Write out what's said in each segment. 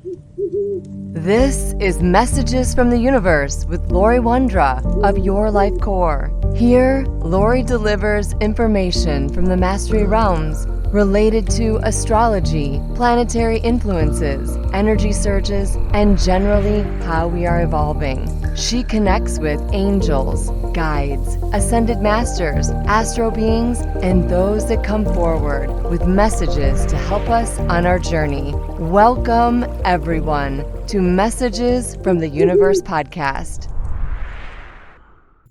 This is Messages from the Universe with Lori Wondra of Your Life Core. Here, Lori delivers information from the Mastery Realms related to astrology, planetary influences, energy surges, and generally how we are evolving. She connects with angels, guides, ascended masters, astro beings, and those that come forward with messages to help us on our journey. Welcome, everyone, to Messages from the Universe podcast.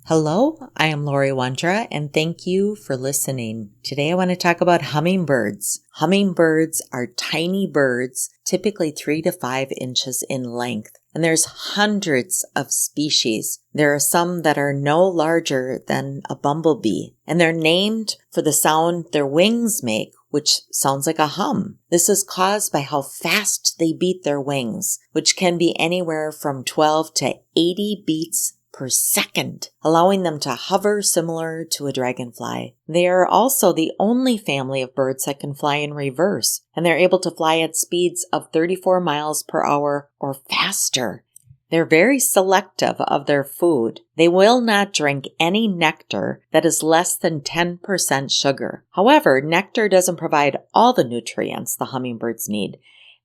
Hello, I am Lori Wondra, and thank you for listening. Today I want to talk about hummingbirds. Hummingbirds are tiny birds, typically 3 to 5 inches in length, and there's hundreds of species. There are some that are no larger than a bumblebee, and they're named for the sound their wings make, which sounds like a hum. This is caused by how fast they beat their wings, which can be anywhere from 12 to 80 beats per second, allowing them to hover similar to a dragonfly. They are also the only family of birds that can fly in reverse, and they're able to fly at speeds of 34 miles per hour or faster. They're very selective of their food. They will not drink any nectar that is less than 10% sugar. However, nectar doesn't provide all the nutrients the hummingbirds need.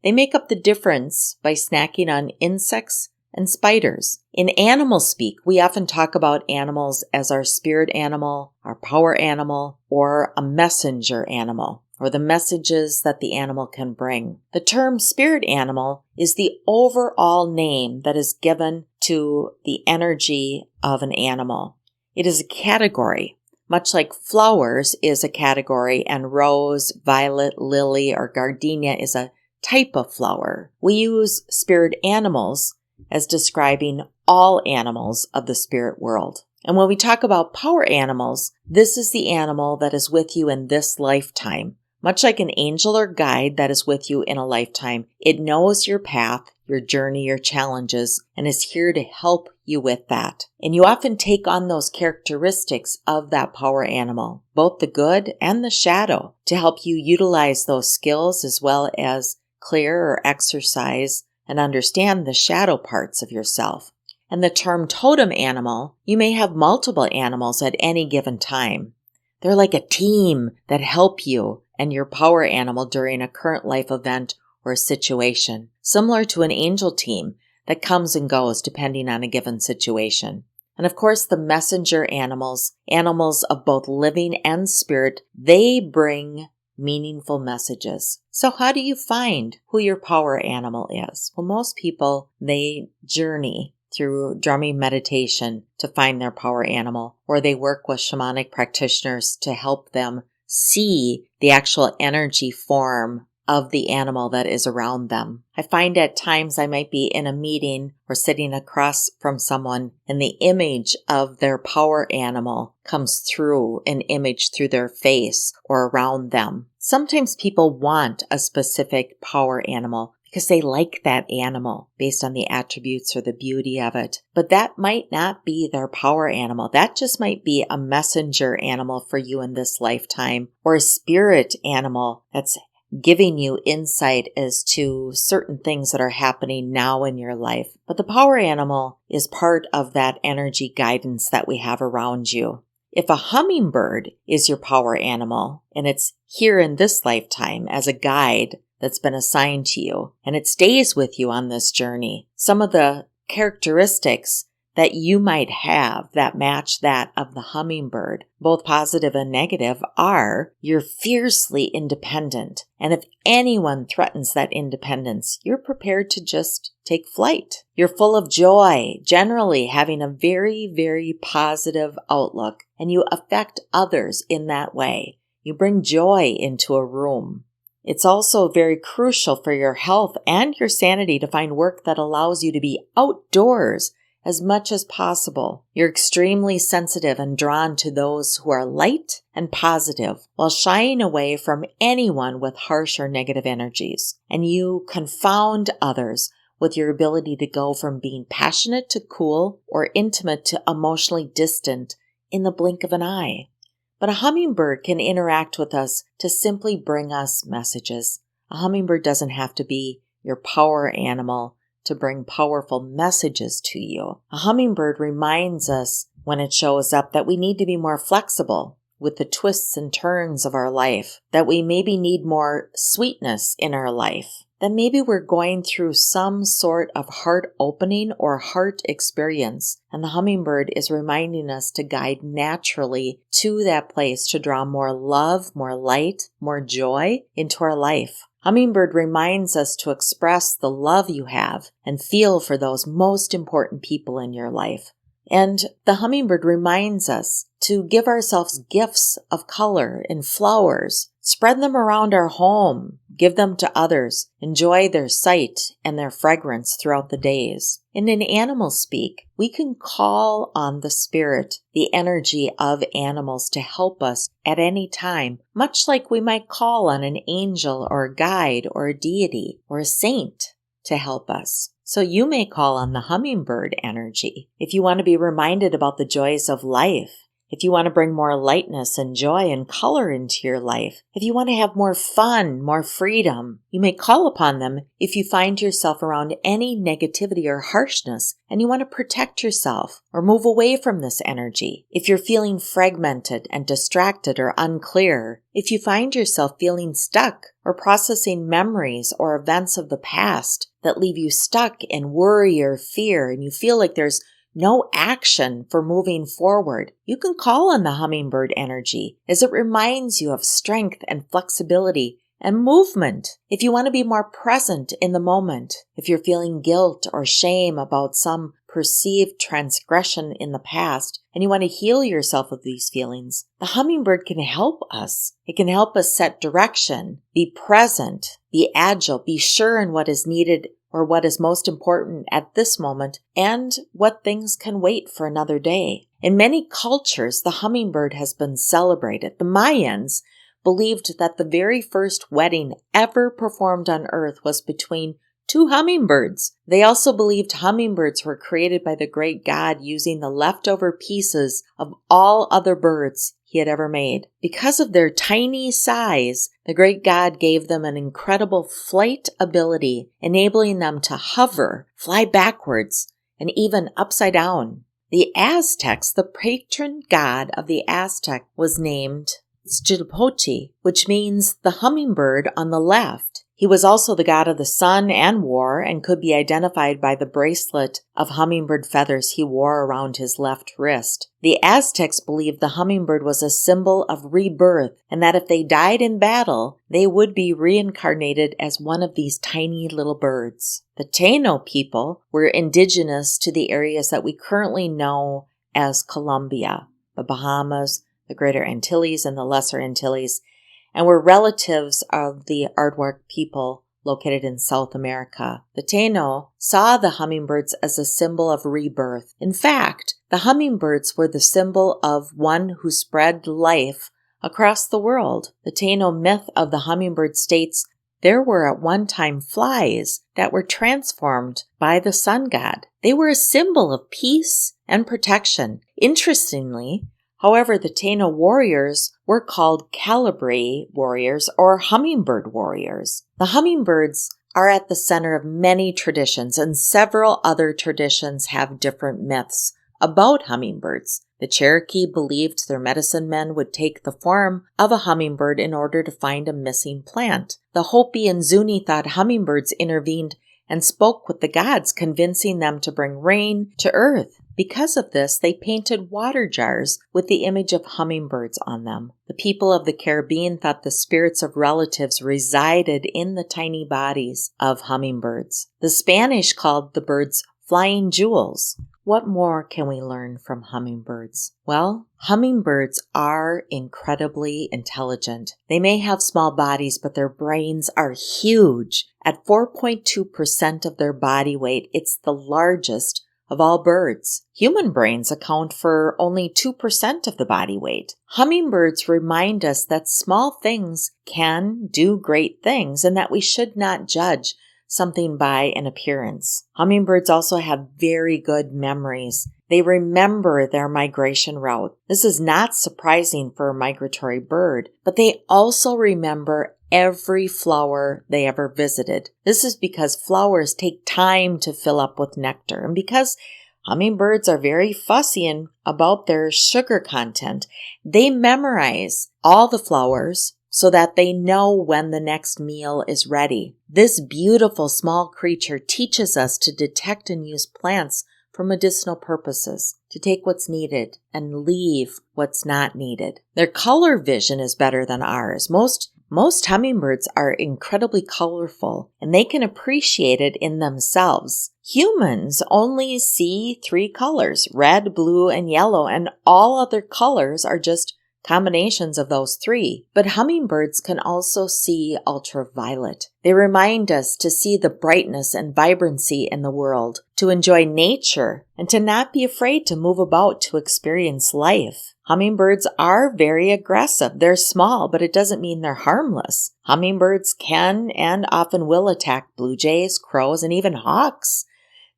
They make up the difference by snacking on insects and spiders. In animal speak, we often talk about animals as our spirit animal, our power animal, or a messenger animal, or the messages that the animal can bring. The term spirit animal is the overall name that is given to the energy of an animal. It is a category, much like flowers is a category and rose, violet, lily, or gardenia is a type of flower. We use spirit animals as describing all animals of the spirit world. And when we talk about power animals, this is the animal that is with you in this lifetime. Much like an angel or guide that is with you in a lifetime, it knows your path, your journey, your challenges, and is here to help you with that. And you often take on those characteristics of that power animal, both the good and the shadow, to help you utilize those skills as well as clear or exercise and understand the shadow parts of yourself. And the term totem animal, you may have multiple animals at any given time. They're like a team that help you and your power animal during a current life event or a situation, similar to an angel team that comes and goes depending on a given situation. And of course, the messenger animals, animals of both living and spirit, they bring meaningful messages. So how do you find who your power animal is? Well, most people, they journey through drumming meditation to find their power animal, or they work with shamanic practitioners to help them see the actual energy form of the animal that is around them. I find at times I might be in a meeting or sitting across from someone and the image of their power animal comes through an image through their face or around them. Sometimes people want a specific power animal because they like that animal based on the attributes or the beauty of it. But that might not be their power animal. That just might be a messenger animal for you in this lifetime, or a spirit animal that's giving you insight as to certain things that are happening now in your life. But the power animal is part of that energy guidance that we have around you. If a hummingbird is your power animal, and it's here in this lifetime as a guide that's been assigned to you, and it stays with you on this journey, some of the characteristics that you might have that match that of the hummingbird, both positive and negative, are you're fiercely independent. And if anyone threatens that independence, you're prepared to just take flight. You're full of joy, generally having a very, very positive outlook, and you affect others in that way. You bring joy into a room. It's also very crucial for your health and your sanity to find work that allows you to be outdoors as much as possible. You're extremely sensitive and drawn to those who are light and positive, while shying away from anyone with harsh or negative energies. And you confound others with your ability to go from being passionate to cool or intimate to emotionally distant in the blink of an eye. But a hummingbird can interact with us to simply bring us messages. A hummingbird doesn't have to be your power animal, to bring powerful messages to you. A hummingbird reminds us when it shows up that we need to be more flexible with the twists and turns of our life, that we maybe need more sweetness in our life, that maybe we're going through some sort of heart opening or heart experience. And the hummingbird is reminding us to guide naturally to that place to draw more love, more light, more joy into our life. Hummingbird reminds us to express the love you have and feel for those most important people in your life. And the hummingbird reminds us to give ourselves gifts of color and flowers, spread them around our home, give them to others, enjoy their sight and their fragrance throughout the days. And in animal speak, we can call on the spirit, the energy of animals to help us at any time, much like we might call on an angel or a guide or a deity or a saint to help us. So you may call on the hummingbird energy if you want to be reminded about the joys of life, if you want to bring more lightness and joy and color into your life, if you want to have more fun, more freedom. You may call upon them if you find yourself around any negativity or harshness and you want to protect yourself or move away from this energy. If you're feeling fragmented and distracted or unclear, if you find yourself feeling stuck or processing memories or events of the past that leave you stuck in worry or fear and you feel like there's no action for moving forward, you can call on the hummingbird energy as it reminds you of strength and flexibility and movement. If you want to be more present in the moment, if you're feeling guilt or shame about some perceived transgression in the past and you want to heal yourself of these feelings, the hummingbird can help us. It can help us set direction, be present, be agile, be sure in what is needed or what is most important at this moment, and what things can wait for another day. In many cultures, the hummingbird has been celebrated. The Mayans believed that the very first wedding ever performed on Earth was between two hummingbirds. They also believed hummingbirds were created by the great God using the leftover pieces of all other birds he had ever made. Because of their tiny size, the great God gave them an incredible flight ability, enabling them to hover, fly backwards, and even upside down. The Aztecs, the patron god of the Aztec, was named Huitzilopochtli, which means the hummingbird on the left. He was also the god of the sun and war and could be identified by the bracelet of hummingbird feathers he wore around his left wrist. The Aztecs believed the hummingbird was a symbol of rebirth and that if they died in battle, they would be reincarnated as one of these tiny little birds. The Taino people were indigenous to the areas that we currently know as Colombia, the Bahamas, the Greater Antilles, and the Lesser Antilles, and were relatives of the Arawak people located in South America. The Taino saw the hummingbirds as a symbol of rebirth. In fact, the hummingbirds were the symbol of one who spread life across the world. The Taino myth of the hummingbird states there were at one time flies that were transformed by the sun god. They were a symbol of peace and protection. Interestingly, however, the Taino warriors were called Calibri warriors or hummingbird warriors. The hummingbirds are at the center of many traditions, and several other traditions have different myths about hummingbirds. The Cherokee believed their medicine men would take the form of a hummingbird in order to find a missing plant. The Hopi and Zuni thought hummingbirds intervened and spoke with the gods, convincing them to bring rain to earth. Because of this, they painted water jars with the image of hummingbirds on them. The people of the Caribbean thought the spirits of relatives resided in the tiny bodies of hummingbirds. The Spanish called the birds flying jewels. What more can we learn from hummingbirds? Well, hummingbirds are incredibly intelligent. They may have small bodies, but their brains are huge. At 4.2% of their body weight, it's the largest of all birds. Human brains account for only 2% of the body weight. Hummingbirds remind us that small things can do great things and that we should not judge something by an appearance. Hummingbirds also have very good memories. They remember their migration route. This is not surprising for a migratory bird, but they also remember every flower they ever visited. This is because flowers take time to fill up with nectar, and because hummingbirds are very fussy about their sugar content, they memorize all the flowers so that they know when the next meal is ready. This beautiful small creature teaches us to detect and use plants for medicinal purposes, to take what's needed and leave what's not needed. Their color vision is better than ours. Most hummingbirds are incredibly colorful, and they can appreciate it in themselves. Humans only see 3 colors, red, blue, and yellow, and all other colors are just combinations of those 3. But hummingbirds can also see ultraviolet. They remind us to see the brightness and vibrancy in the world, to enjoy nature, and to not be afraid to move about to experience life. Hummingbirds are very aggressive. They're small, but it doesn't mean they're harmless. Hummingbirds can and often will attack blue jays, crows, and even hawks.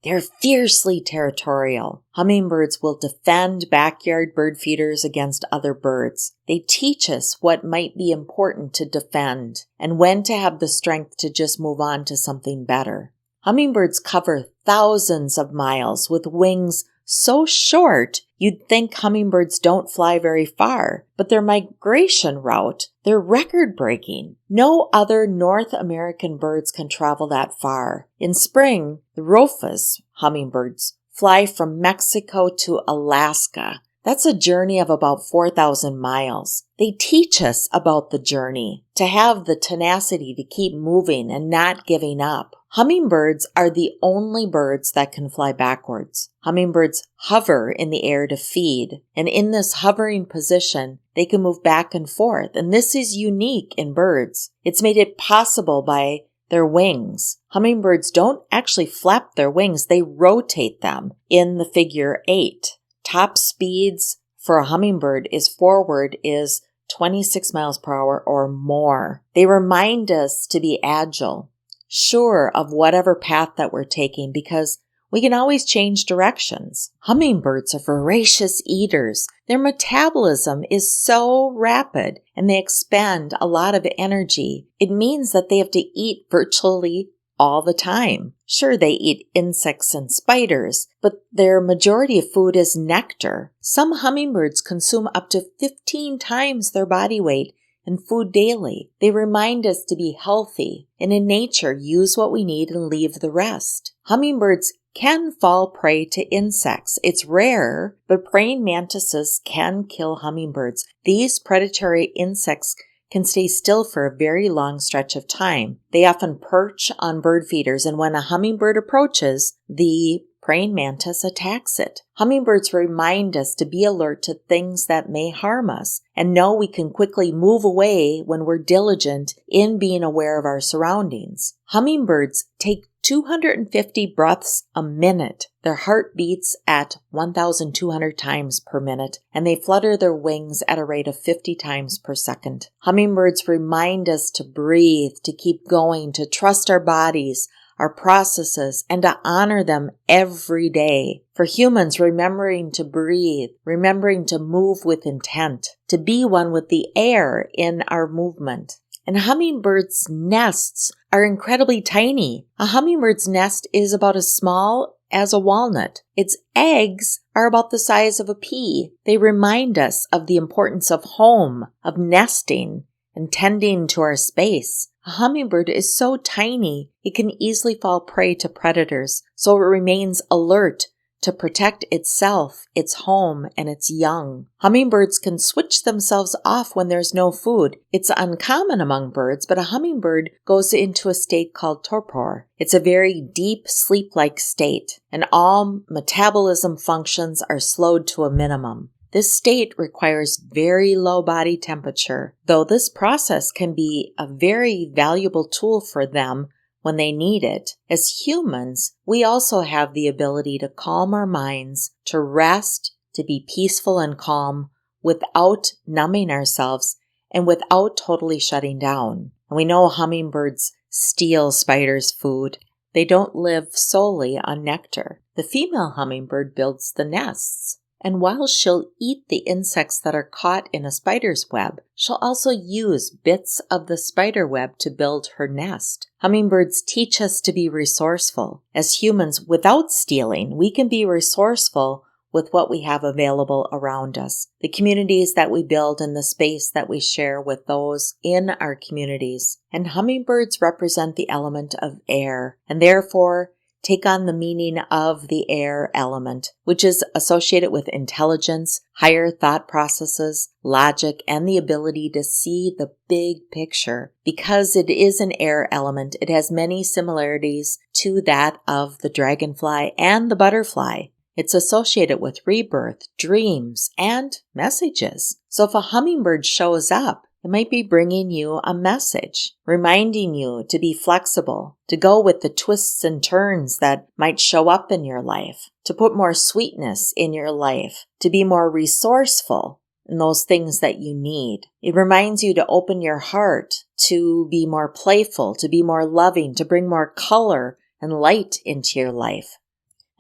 They're fiercely territorial. Hummingbirds will defend backyard bird feeders against other birds. They teach us what might be important to defend and when to have the strength to just move on to something better. Hummingbirds cover thousands of miles with wings so short you'd think hummingbirds don't fly very far, but their migration route, they're record-breaking. No other North American birds can travel that far. In spring, the rufous hummingbirds fly from Mexico to Alaska. That's a journey of about 4,000 miles. They teach us about the journey, to have the tenacity to keep moving and not giving up. Hummingbirds are the only birds that can fly backwards. Hummingbirds hover in the air to feed, and in this hovering position, they can move back and forth, and this is unique in birds. It's made it possible by their wings. Hummingbirds don't actually flap their wings, they rotate them in the figure 8. Top speeds for a hummingbird forward is 26 miles per hour or more. They remind us to be agile, sure of whatever path that we're taking, because we can always change directions. Hummingbirds are voracious eaters. Their metabolism is so rapid and they expend a lot of energy. It means that they have to eat virtually all the time. Sure, they eat insects and spiders, but their majority of food is nectar. Some hummingbirds consume up to 15 times their body weight in food daily. They remind us to be healthy and in nature use what we need and leave the rest. Hummingbirds can fall prey to insects. It's rare, but praying mantises can kill hummingbirds. These predatory insects can stay still for a very long stretch of time. They often perch on bird feeders, and when a hummingbird approaches, the praying mantis attacks it. Hummingbirds remind us to be alert to things that may harm us and know we can quickly move away when we're diligent in being aware of our surroundings. Hummingbirds take 250 breaths a minute. Their heart beats at 1,200 times per minute, and they flutter their wings at a rate of 50 times per second. Hummingbirds remind us to breathe, to keep going, to trust our bodies, our processes, and to honor them every day. For humans, remembering to breathe, remembering to move with intent, to be one with the air in our movement. And hummingbirds' nests are incredibly tiny. A hummingbird's nest is about as small as a walnut. Its eggs are about the size of a pea. They remind us of the importance of home, of nesting, and tending to our space. A hummingbird is so tiny, it can easily fall prey to predators, so it remains alert to protect itself, its home, and its young. Hummingbirds can switch themselves off when there's no food. It's uncommon among birds, but a hummingbird goes into a state called torpor. It's a very deep, sleep-like state, and all metabolism functions are slowed to a minimum. This state requires very low body temperature, though this process can be a very valuable tool for them when they need it. As humans, we also have the ability to calm our minds, to rest, to be peaceful and calm without numbing ourselves and without totally shutting down. And we know hummingbirds steal spiders' food. They don't live solely on nectar. The female hummingbird builds the nests. And while she'll eat the insects that are caught in a spider's web, she'll also use bits of the spider web to build her nest. Hummingbirds teach us to be resourceful. As humans, without stealing, we can be resourceful with what we have available around us. The communities that we build and the space that we share with those in our communities. And hummingbirds represent the element of air, and therefore take on the meaning of the air element, which is associated with intelligence, higher thought processes, logic, and the ability to see the big picture. Because it is an air element, it has many similarities to that of the dragonfly and the butterfly. It's associated with rebirth, dreams, and messages. So if a hummingbird shows up, it might be bringing you a message, reminding you to be flexible, to go with the twists and turns that might show up in your life, to put more sweetness in your life, to be more resourceful in those things that you need. It reminds you to open your heart, to be more playful, to be more loving, to bring more color and light into your life.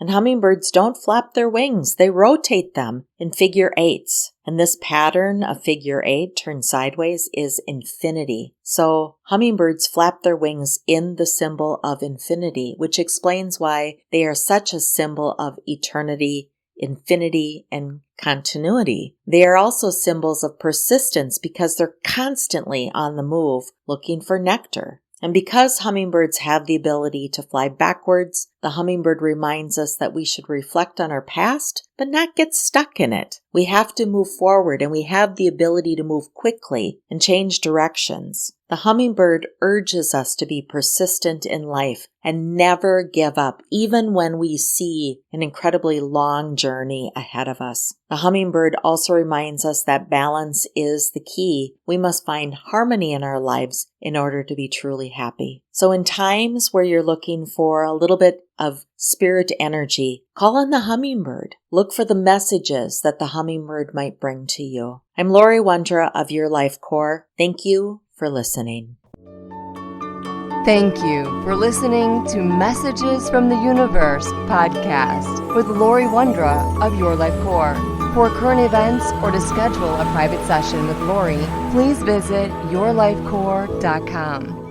And hummingbirds don't flap their wings, they rotate them in figure eights. And this pattern of figure eight turned sideways is infinity. So hummingbirds flap their wings in the symbol of infinity, which explains why they are such a symbol of eternity, infinity, and continuity. They are also symbols of persistence because they're constantly on the move looking for nectar. And because hummingbirds have the ability to fly backwards, the hummingbird reminds us that we should reflect on our past, but not get stuck in it. We have to move forward, and we have the ability to move quickly and change directions. The hummingbird urges us to be persistent in life and never give up, even when we see an incredibly long journey ahead of us. The hummingbird also reminds us that balance is the key. We must find harmony in our lives in order to be truly happy. So in times where you're looking for a little bit of spirit energy, call on the hummingbird. Look for the messages that the hummingbird might bring to you. I'm Lori Wondra of Your Life Core. Thank you for listening. Thank you for listening to Messages from the Universe podcast with Lori Wondra of Your Life Core. For current events or to schedule a private session with Lori, please visit yourlifecore.com.